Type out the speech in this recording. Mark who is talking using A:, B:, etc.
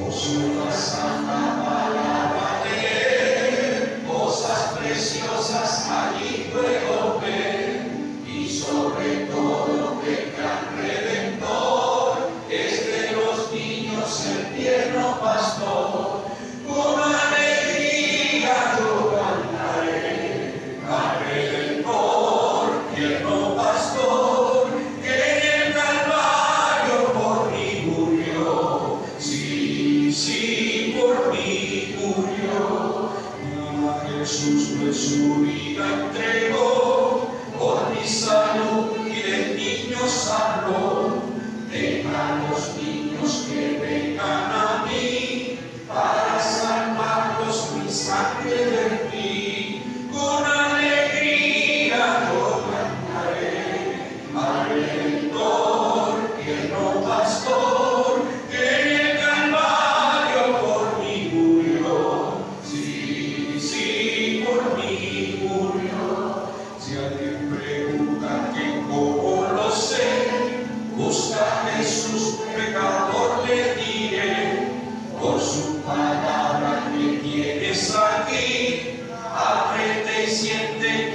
A: Su santa palabra leer, cosas preciosas allí puedo ver, y sobre todo que el gran Redentor es de los niños el tierno pastor. Con alegría yo cantaré al Redentor, tierno pastor, que en el Calvario por mí murió. Sí, por mí murió. Jesús pues su vida entregó, por mi salud y del niño salvó. Vengan los niños que vengan a mí, para salvarlos mi sangre de ti. Con alegría yo cantaré al Redentor, tierno pastor, que en el Calvario por mí murió. Sí, por mí murió. Si alguien pregunta que cómo lo sé, busca a Jesús, pecador le diré. Por su palabra que tienes aquí, aprende y siente